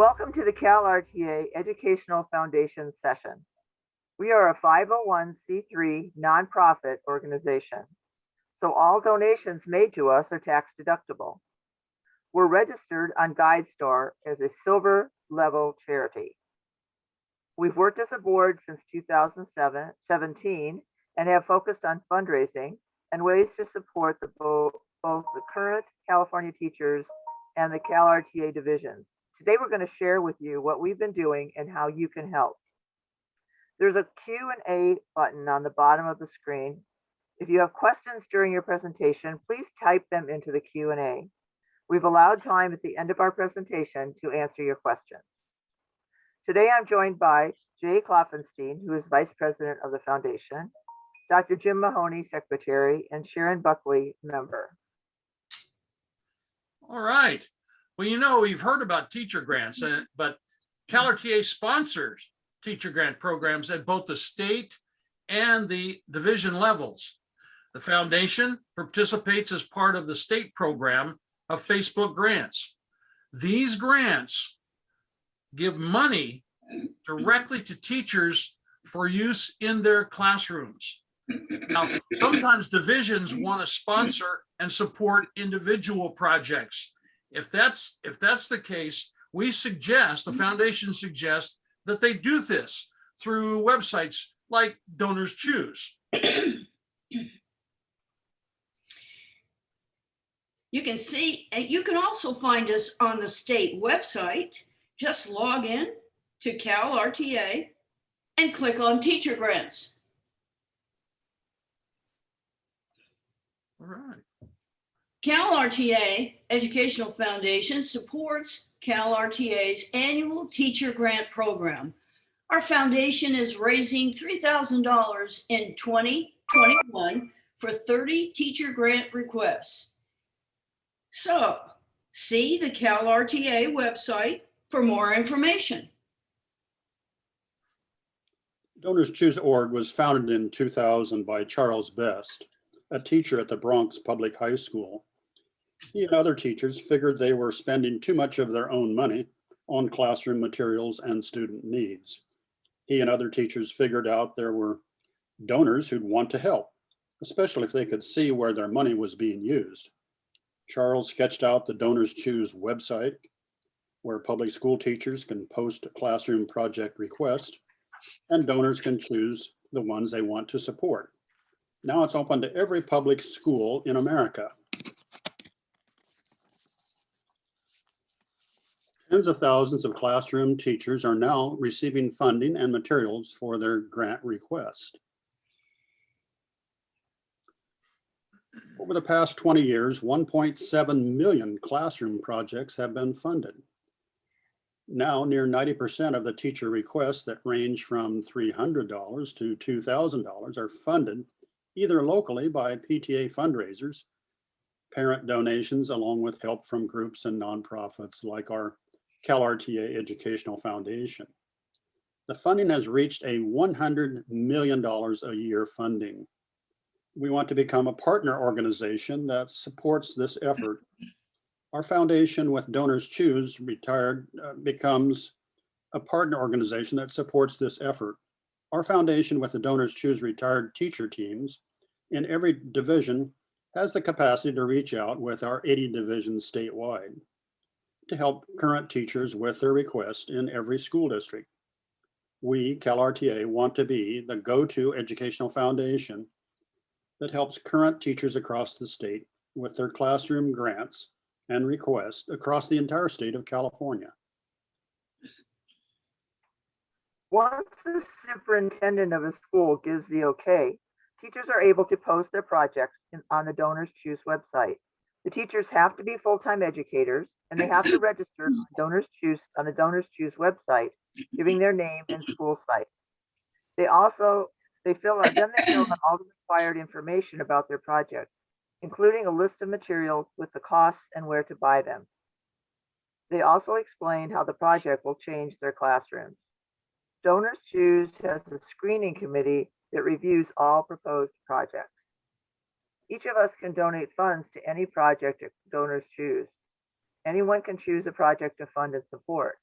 Welcome to the CalRTA Educational Foundation session. We are a 501c3 nonprofit organization, so all donations made to us are tax deductible. We're registered on GuideStar as a silver level charity. We've worked as a board since 2017 and have focused on fundraising and ways to support both the current California teachers and the CalRTA divisions. Today, we're going to share with you what we've been doing and how you can help. There's a Q&A button on the bottom of the screen. If you have questions during your presentation, please type them into the Q&A. We've allowed time at the end of our presentation to answer your questions. Today, I'm joined by Jay Klopfenstein, who is Vice President of the Foundation, Dr. Jim Mahoney, Secretary, and Sharon Buckley, Member. All right. Well, you know, we've heard about teacher grants, but CalRTA sponsors teacher grant programs at both the state and the division levels. The foundation participates as part of the state program of Facebook grants. These grants give money directly to teachers for use in their classrooms. Now, sometimes divisions want to sponsor and support individual projects. If that's the case, we suggest, the foundation suggests, that they do this through websites like Donors Choose. You can see, and you can also find us on the state website. Just log in to CalRTA and click on teacher grants. All right. CalRTA Educational Foundation supports CalRTA's annual teacher grant program. Our foundation is raising $3,000 in 2021 for 30 teacher grant requests. So, see the CalRTA website for more information. Donors Choose.org was founded in 2000 by Charles Best, a teacher at the Bronx Public High School. He and other teachers figured they were spending too much of their own money on classroom materials and student needs. He and other teachers figured out there were donors who'd want to help, especially if they could see where their money was being used. Charles sketched out the Donors Choose website, where public school teachers can post a classroom project request, and donors can choose the ones they want to support. Now it's open to every public school in America. Tens of thousands of classroom teachers are now receiving funding and materials for their grant request. Over the past 20 years, 1.7 million classroom projects have been funded. Now, near 90% of the teacher requests that range from $300 to $2,000 are funded either locally by PTA fundraisers, parent donations, along with help from groups and nonprofits like our CalRTA Educational Foundation. The funding has reached a $100 million a year funding. We want to become a partner organization that supports this effort. Our foundation with Donors Choose becomes a partner organization that supports this effort. Our foundation with the Donors Choose retired teacher teams in every division has the capacity to reach out with our 80 divisions statewide to help current teachers with their request in every school district. We, CalRTA, want to be the go-to educational foundation that helps current teachers across the state with their classroom grants and requests across the entire state of California. Once the superintendent of a school gives the okay, teachers are able to post their projects on the Donors Choose website. The teachers have to be full-time educators, and they have to register on the Donors Choose website, giving their name and school site. They fill out all the required information about their project, including a list of materials with the costs and where to buy them. They also explain how the project will change their classrooms. Donors Choose has a screening committee that reviews all proposed projects. Each of us can donate funds to any project Donors Choose. Anyone can choose a project to fund and support.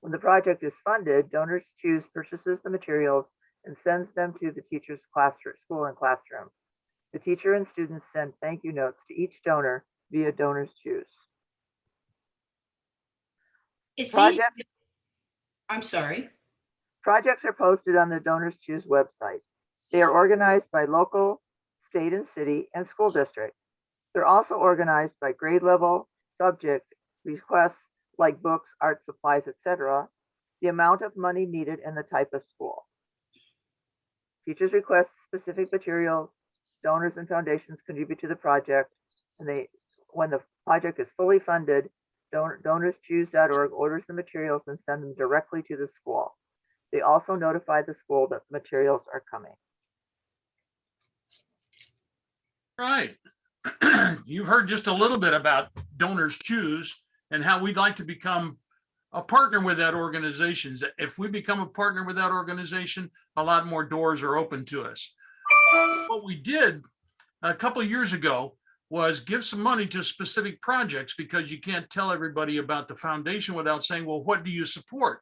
When the project is funded, donors choose purchases the materials and sends them to the teacher's classroom, school and classroom. The teacher and students send thank you notes to each donor via donors choose. It's easy. Project, I'm sorry. projects are posted on the donors choose website. They are organized by local, state and city, and school district. They're also organized by grade level, subject, requests like books, art supplies, etc., the amount of money needed, and the type of school. Teachers request specific materials, donors and foundations contribute to the project, and when the project is fully funded, DonorsChoose.org orders the materials and send them directly to the school. They also notify the school that the materials are coming. Right. You've heard just a little bit about Donors Choose and how we'd like to become a partner with that organization. If we become a partner with that organization, a lot more doors are open to us. What we did a couple of years ago was give some money to specific projects, because you can't tell everybody about the foundation without saying, well, what do you support?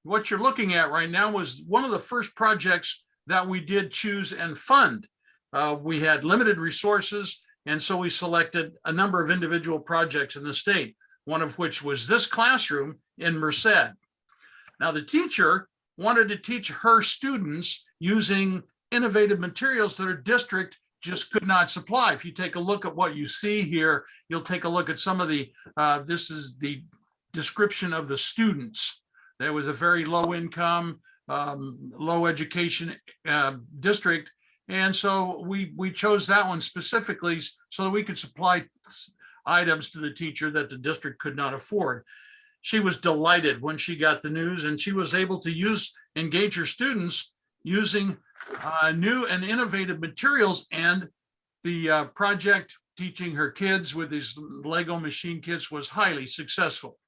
What you're looking at right now was one of the first projects that we did choose and fund. We had limited resources, and so we selected a number of individual projects in the state, one of which was this classroom in Merced. Now, the teacher wanted to teach her students using innovative materials that her district just could not supply. If you take a look at what you see here, you'll take a look at some of the, this is the description of the students. There was a very low income, low education district. And so we chose that one specifically so that we could supply items to the teacher that the district could not afford. She was delighted when she got the news, and she was able to engage her students using new and innovative materials, and the project teaching her kids with these Lego machine kits was highly successful.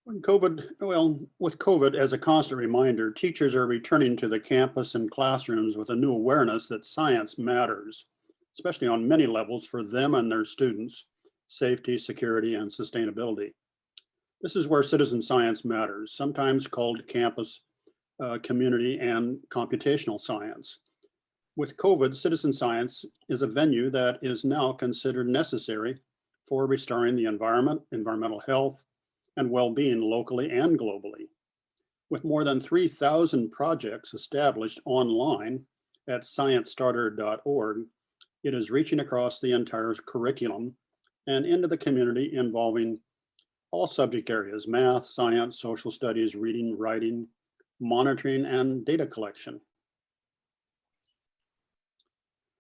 With COVID as a constant reminder, teachers are returning to the campus and classrooms with a new awareness that science matters, especially on many levels for them and their students: safety, security, and sustainability. This is where citizen science matters, sometimes called campus, community, and computational science. With COVID, citizen science is a venue that is now considered necessary for restoring the environment, environmental health, and well-being locally and globally. With more than 3,000 projects established online at sciencestarter.org, it is reaching across the entire curriculum and into the community, involving all subject areas: math, science, social studies, reading, writing, monitoring, and data collection.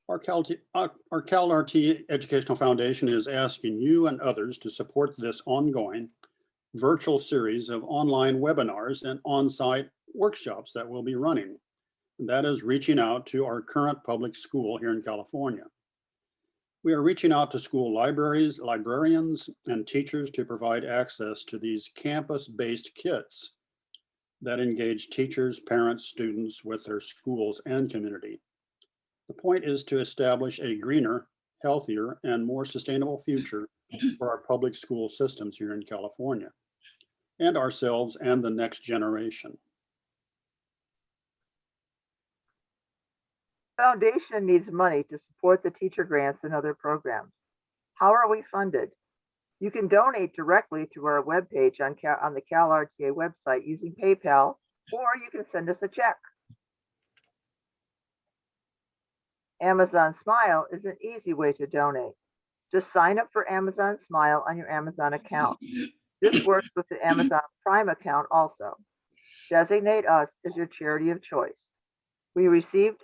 Our CalRTA Educational Foundation is asking you and others to support this ongoing virtual series of online webinars and on-site workshops that we'll be running. And that is reaching out to our current public school here in California. We are reaching out to school libraries, librarians, and teachers to provide access to these campus-based kits that engage teachers, parents, students with their schools and community. The point is to establish a greener, healthier, and more sustainable future for our public school systems here in California, and ourselves and the next generation. Foundation needs money to support the teacher grants and other programs. How are we funded? You can donate directly through our webpage on the CalRTA website using PayPal, or you can send us a check. Amazon Smile is an easy way to donate. Just sign up for Amazon Smile on your Amazon account. This works with the Amazon Prime account also. Designate us as your charity of choice. We receive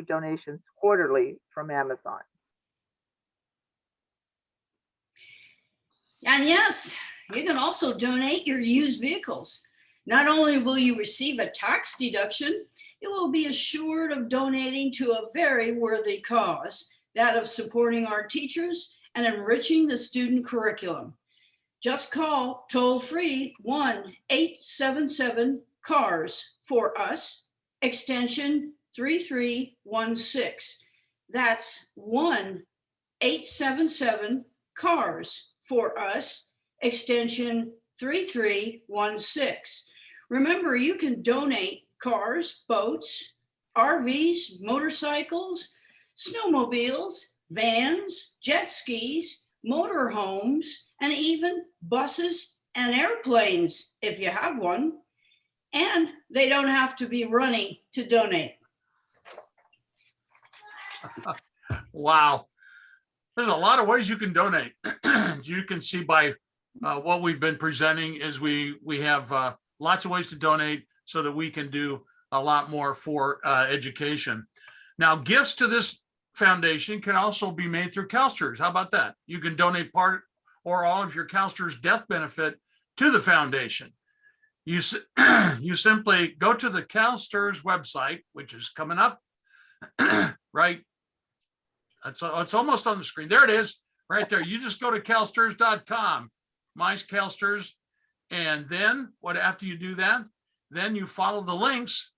donations quarterly from Amazon. And yes, you can also donate your used vehicles. Not only will you receive a tax deduction, you will be assured of donating to a very worthy cause, that of supporting our teachers and enriching the student curriculum. Just call toll-free 1-877-CARS for us, extension 3316. That's 1-877-CARS for us, extension 3316. Remember, you can donate cars, boats, RVs, motorcycles, snowmobiles, vans, jet skis, motorhomes, and even buses and airplanes if you have one. And they don't have to be running to donate. Wow. There's a lot of ways you can donate. You can see by what we've been presenting is we have lots of ways to donate so that we can do a lot more for education. Now, gifts to this foundation can also be made through CalSTRS. How about that? You can donate part or all of your CalSTRS death benefit to the foundation. You simply go to the CalSTRS website, which is coming up, right? It's almost on the screen. There it is, right there. You just go to calstrs.com, mine's CalSTRS, and then after you do that, then you follow the links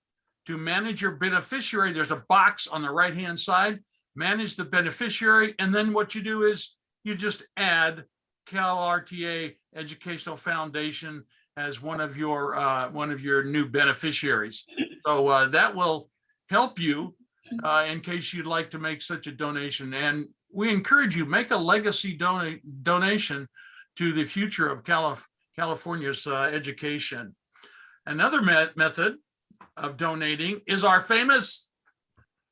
to manage your beneficiary. There's a box on the right-hand side, manage the beneficiary, and then what you do is you just add CalRTA Educational Foundation as one of your new beneficiaries. So that will help you in case you'd like to make such a donation. And we encourage you, make a legacy donation to the future of California's education. Another method of donating is our famous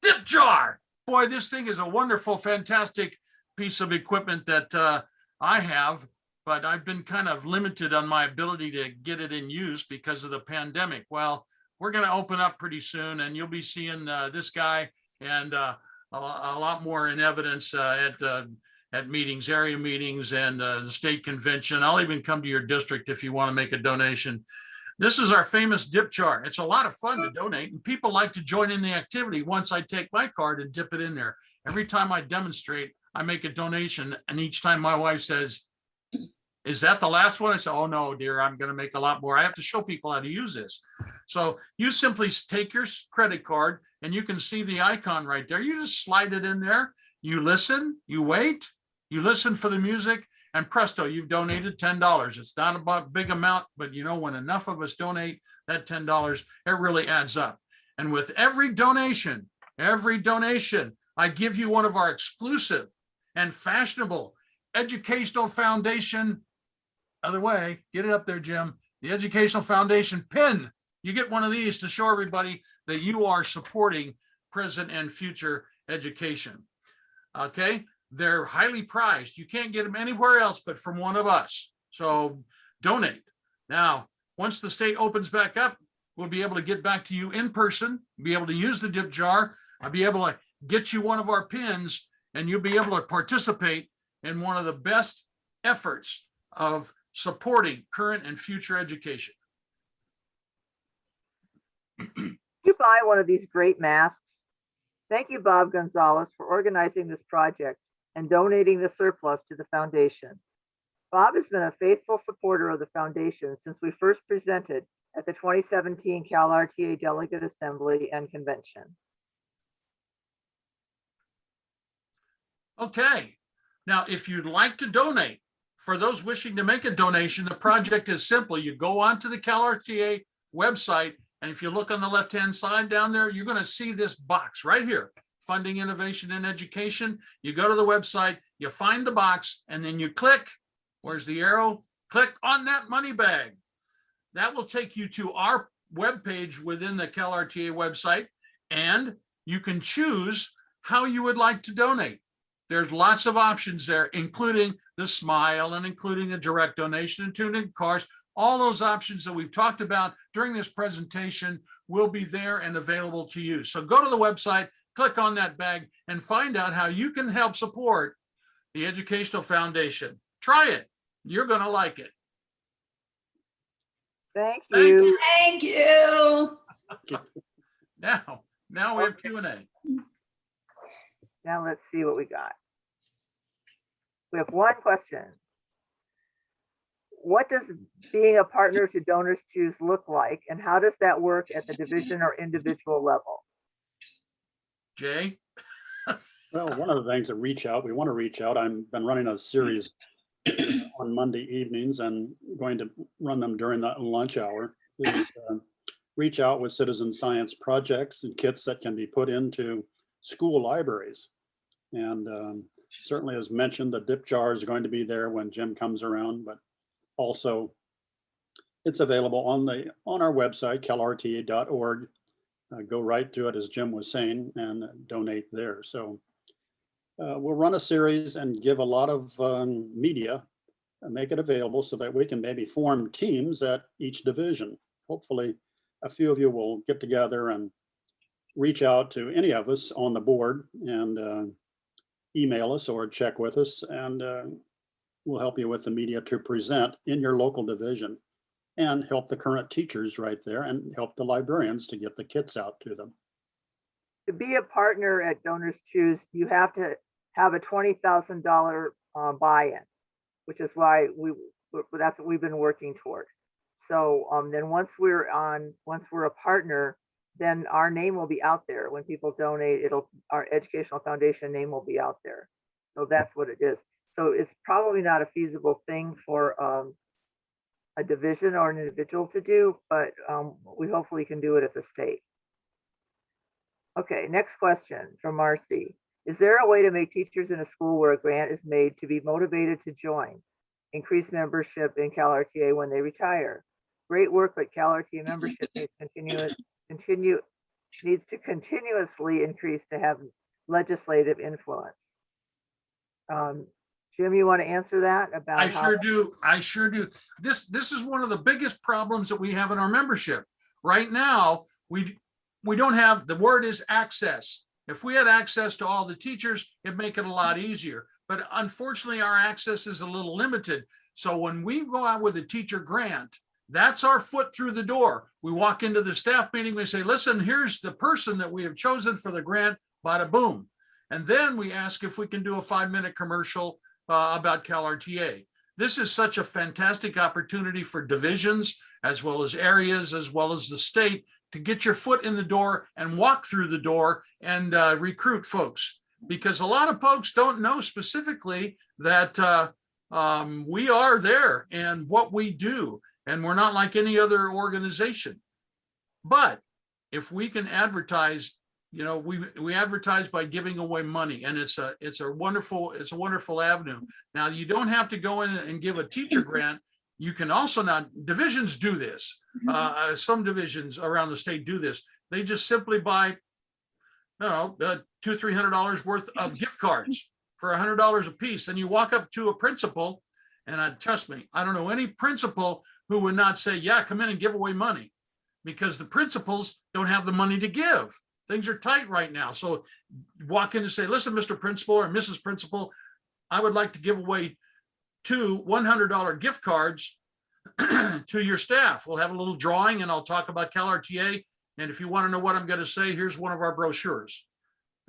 Dipjar. Boy, this thing is a wonderful, fantastic piece of equipment that I have, but I've been kind of limited on my ability to get it in use because of the pandemic. Well, we're going to open up pretty soon, and you'll be seeing this guy and a lot more in evidence at meetings, area meetings, and the state convention. I'll even come to your district if you want to make a donation. This is our famous Dipjar. It's a lot of fun to donate, and people like to join in the activity once I take my card and dip it in there. Every time I demonstrate, I make a donation, and each time my wife says, "Is that the last one?" I say, "Oh no, dear, I'm going to make a lot more. I have to show people how to use this." So you simply take your credit card, and you can see the icon right there. You just slide it in there. You listen, you wait, you listen for the music, and presto, you've donated $10. It's not a big amount, but you know, when enough of us donate that $10, it really adds up. And with every donation, I give you one of our exclusive and fashionable Educational Foundation, other way, get it up there, Jim, the Educational Foundation pin. You get one of these to show everybody that you are supporting present and future education. Okay, they're highly prized. You can't get them anywhere else but from one of us. So donate. Now, once the state opens back up, we'll be able to get back to you in person, be able to use the Dipjar. I'll be able to get you one of our pins, and you'll be able to participate in one of the best efforts of supporting current and future education. You buy one of these great masks. Thank you, Bob Gonzalez, for organizing this project and donating the surplus to the foundation. Bob has been a faithful supporter of the foundation since we first presented at the 2017 CalRTA Delegate Assembly and Convention. Okay, now if you'd like to donate, for those wishing to make a donation, the project is simple. You go onto the CalRTA website, and if you look on the left-hand side down there, you're going to see this box right here, Funding Innovation in Education. You go to the website, you find the box, and then you click, where's the arrow? Click on that money bag. That will take you to our webpage within the CalRTA website, and you can choose how you would like to donate. There's lots of options there, including the Smile and including a direct donation, including cars. All those options that we've talked about during this presentation will be there and available to you. So go to the website, click on that bag, and find out how you can help support the Educational Foundation. Try it. You're going to like it. Thank you. Thank you. Now we have Q&A. Now let's see what we got. We have one question. What does being a partner to Donors Choose look like, and how does that work at the division or individual level? Jay? Well, one of the things that we want to reach out, I've been running a series on Monday evenings and going to run them during the lunch hour, is reach out with citizen science projects and kits that can be put into school libraries. And certainly, as mentioned, the Dipjar is going to be there when Jim comes around, but also it's available on our website, calrta.org. Go right to it, as Jim was saying, and donate there. So we'll run a series and give a lot of media, make it available so that we can maybe form teams at each division. Hopefully, a few of you will get together and reach out to any of us on the board and email us or check with us, and we'll help you with the media to present in your local division and help the current teachers right there and help the librarians to get the kits out to them. To be a partner at Donors Choose, you have to have a $20,000 buy-in, which is why that's what we've been working toward. So then once we're a partner, then our name will be out there. When people donate, our educational foundation name will be out there. So that's what it is. So it's probably not a feasible thing for a division or an individual to do, but we hopefully can do it at the state. Okay, next question from Marcy. Is there a way to make teachers in a school where a grant is made to be motivated to join, increase membership in CalRTA when they retire? Great work, but CalRTA membership needs to continuously increase to have legislative influence. Jim, you want to answer that about? I sure do. I sure do. This is one of the biggest problems that we have in our membership. Right now, we don't have, the word is access. If we had access to all the teachers, it'd make it a lot easier. But unfortunately, our access is a little limited. So when we go out with a teacher grant, that's our foot through the door. We walk into the staff meeting, we say, listen, here's the person that we have chosen for the grant, bada boom. And then we ask if we can do a 5-minute commercial about CalRTA. This is such a fantastic opportunity for divisions, as well as areas, as well as the state, to get your foot in the door and walk through the door and recruit folks. Because a lot of folks don't know specifically that we are there and what we do. And we're not like any other organization. But if we can advertise, you know, we advertise by giving away money, and it's a wonderful avenue. Now, you don't have to go in and give a teacher grant. You can also divisions do this. Some divisions around the state do this. They just simply buy, $200-300 worth of gift cards for $100 a piece. And you walk up to a principal, and trust me, I don't know any principal who would not say, yeah, come in and give away money, because the principals don't have the money to give. Things are tight right now. So walk in and say, listen, Mr. Principal or Mrs. Principal, I would like to give away 2 $100 gift cards to your staff. We'll have a little drawing and I'll talk about CalRTA. And if you want to know what I'm going to say, here's one of our brochures.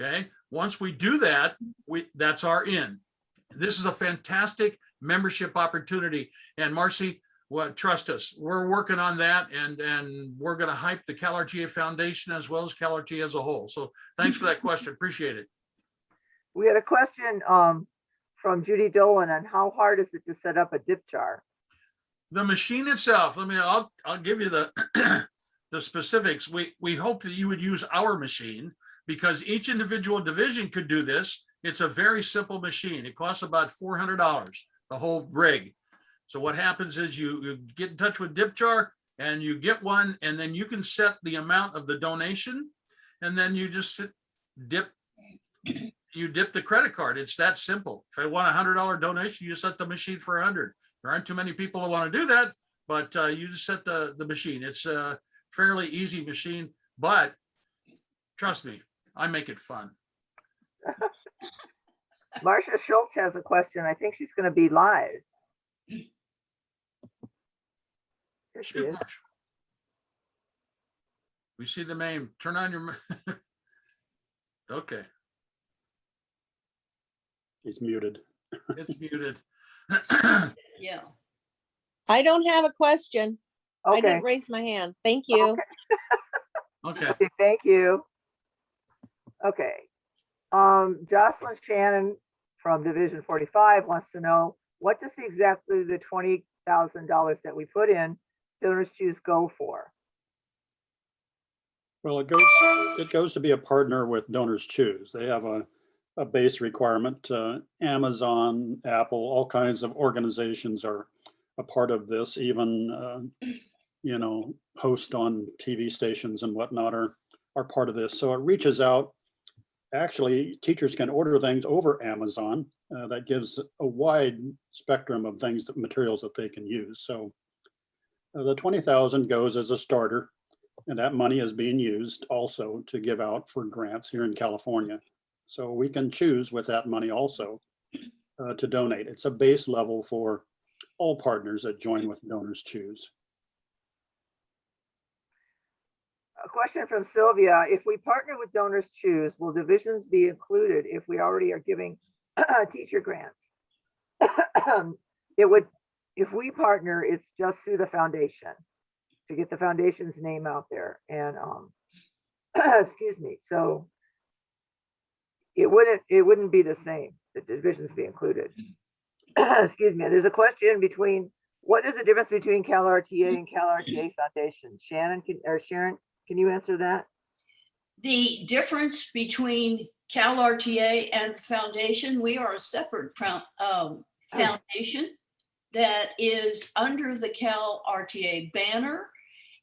Okay. Once we do that, that's our in. This is a fantastic membership opportunity. And Marcy, trust us, we're working on that, and we're going to hype the CalRTA Foundation as well as CalRTA as a whole. So thanks for that question. Appreciate it. We had a question from Judy Dolan on how hard is it to set up a Dipjar? The machine itself, I'll give you the the specifics. We hope that you would use our machine, because each individual division could do this. It's a very simple machine. It costs about $400, the whole rig. So what happens is you get in touch with Dipjar and you get one, and then you can set the amount of the donation, and then you just dip the credit card. It's that simple. If I want a $100 donation, you set the machine for 100. There aren't too many people who want to do that, but you just set the machine. It's a fairly easy machine, but trust me, I make it fun. Marcia Schultz has a question. I think she's going to be live. There she is. We see the name. Turn on your. Okay. He's muted. It's muted. Yeah. I don't have a question. I Okay. didn't raise my hand. Thank you. Okay. Okay, thank you. Okay. Jocelyn Shannon from Division 45 wants to know, what does exactly the $20,000 that we put in Donors Choose go for? Well, it goes to be a partner with Donors Choose. They have a base requirement. Amazon, Apple, all kinds of organizations are a part of this. Even hosts on TV stations and whatnot are part of this. So it reaches out. Actually, teachers can order things over Amazon. That gives a wide spectrum of materials that they can use. So the 20,000 goes as a starter, and that money is being used also to give out for grants here in California. So we can choose with that money also to donate. It's a base level for all partners that join with Donors Choose. A question from Sylvia. If we partner with Donors Choose, will divisions be included if we already are giving teacher grants? It would, if we partner, it's just through the foundation to get the foundation's name out there. And excuse me, so it wouldn't be the same. The divisions be included. Excuse me. There's a question between, what is the difference between CalRTA and CalRTA Foundation? Sharon, can you answer that? The difference between CalRTA and foundation, we are a separate foundation that is under the CalRTA banner,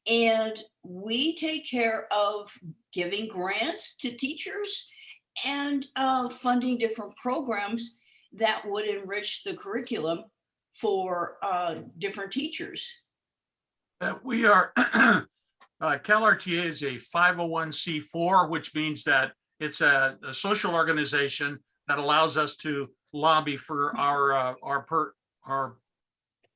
and we take care of giving grants to teachers and funding different programs that would enrich the curriculum for different teachers. We are, CalRTA is a 501c4, which means that it's a social organization that allows us to lobby for our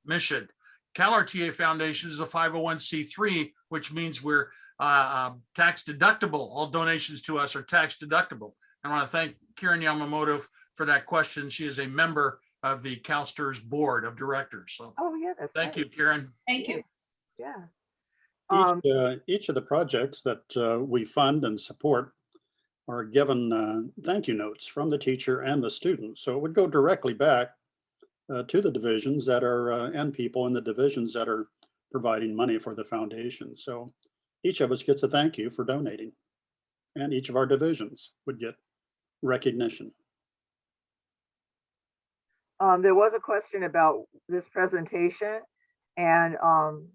mission. CalRTA Foundation is a 501c3, which means we're tax deductible. All donations to us are tax deductible. I want to thank Karen Yamamoto for that question. She is a member of the CALSTRS board of directors. So Oh yeah, that's thank right. you, Karen. Thank you. Yeah. Each of the projects that we fund and support are given thank you notes from the teacher and the student. So it would go directly back to the divisions that are and people in the divisions that are providing money for the foundation. So each of us gets a thank you for donating, and each of our divisions would get recognition. There was a question about this presentation, and I'm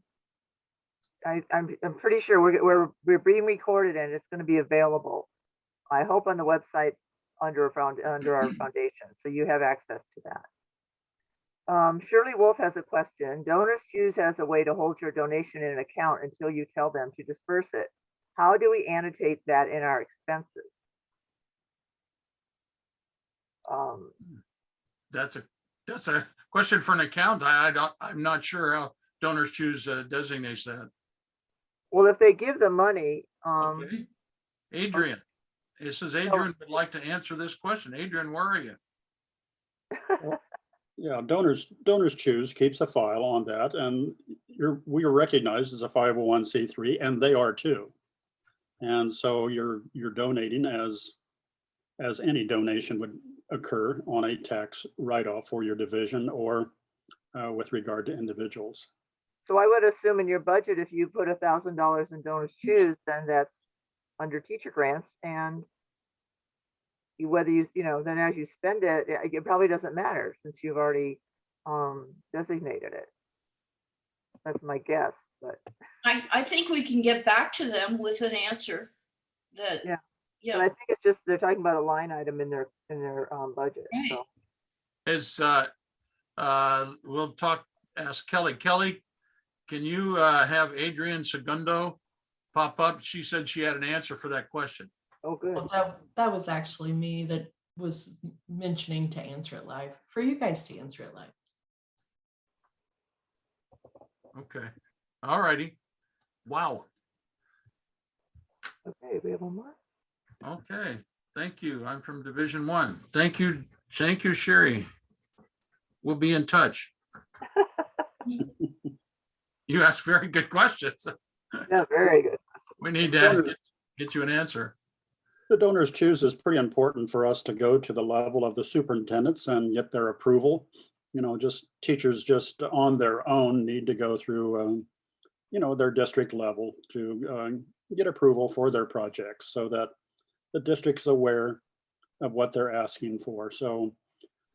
pretty sure we're being recorded and it's going to be available, I hope, on the website under our foundation, so you have access to that. Shirley Wolf has a question. Donors Choose has a way to hold your donation in an account until you tell them to disperse it. How do we annotate that in our expenses? That's a question for an accountant. I'm not sure how Donors Choose designates that. Well, if they give the money, Okay. Adrian, it says Adrian would like to answer this question. Adrian, where are you? Yeah, Donors Choose keeps a file on that, and we are recognized as a 501c3, and they are too. And so you're donating as any donation would occur on a tax write-off for your division or with regard to individuals. So I would assume in your budget, if you put $1,000 in Donors Choose, then that's under teacher grants, and whether then as you spend it, it probably doesn't matter since you've already designated it. That's my guess, but I think we can get back to them with an answer that, Yeah. yeah. but I think it's just they're talking about a line item in their budget. Right. So We'll ask Kelly. Kelly, can you have Adrian Segundo pop up? She said she had an answer for that question. oh good. Well, that was actually me that was mentioning to answer it live, for you guys to answer it live. Okay. All righty. Wow. Okay, we have one more. Okay. Thank you. I'm from Division 1. Thank you. Thank you, Sherry. We'll be in touch. You asked very good questions. Yeah, very good. We need to get you an answer. The Donors Choose is pretty important for us to go to the level of the superintendents and get their approval. just teachers just on their own need to go through, their district level to get approval for their projects so that the district's aware of what they're asking for. So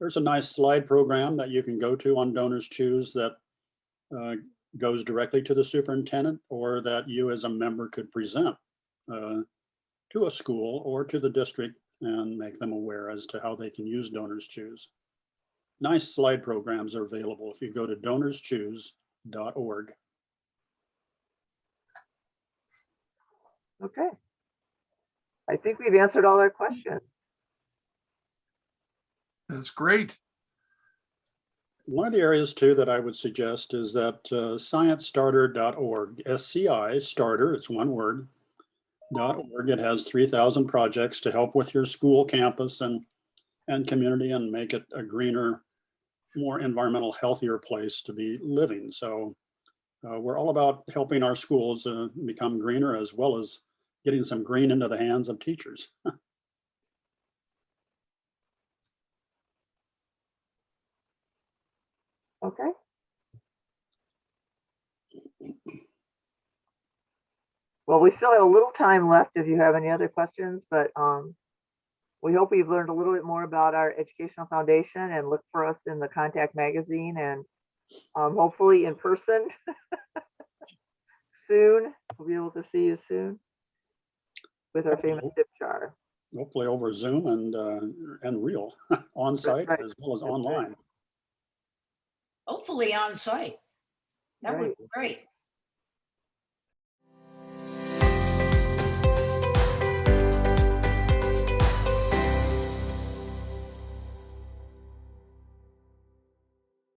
there's a nice slide program that you can go to on Donors Choose that goes directly to the superintendent, or that you as a member could present to a school or to the district and make them aware as to how they can use Donors Choose. Nice slide programs are available if you go to donorschoose.org. Okay. I think we've answered all our questions. That's great. One of the areas too that I would suggest is that sciencestarter.org, SCI starter, it's one word, .org. It has 3,000 projects to help with your school, campus, and community, and make it a greener, more environmental, healthier place to be living. So we're all about helping our schools become greener, as well as getting some green into the hands of teachers. Okay. Well, we still have a little time left if you have any other questions, but we hope you've learned a little bit more about our educational foundation, and look for us in the Contact magazine, and hopefully in person soon. We'll be able to see you soon with Our Famous Dipjar. Hopefully over Zoom and real on site, right. as well as That's right. online. Hopefully on site. That would Right. be great.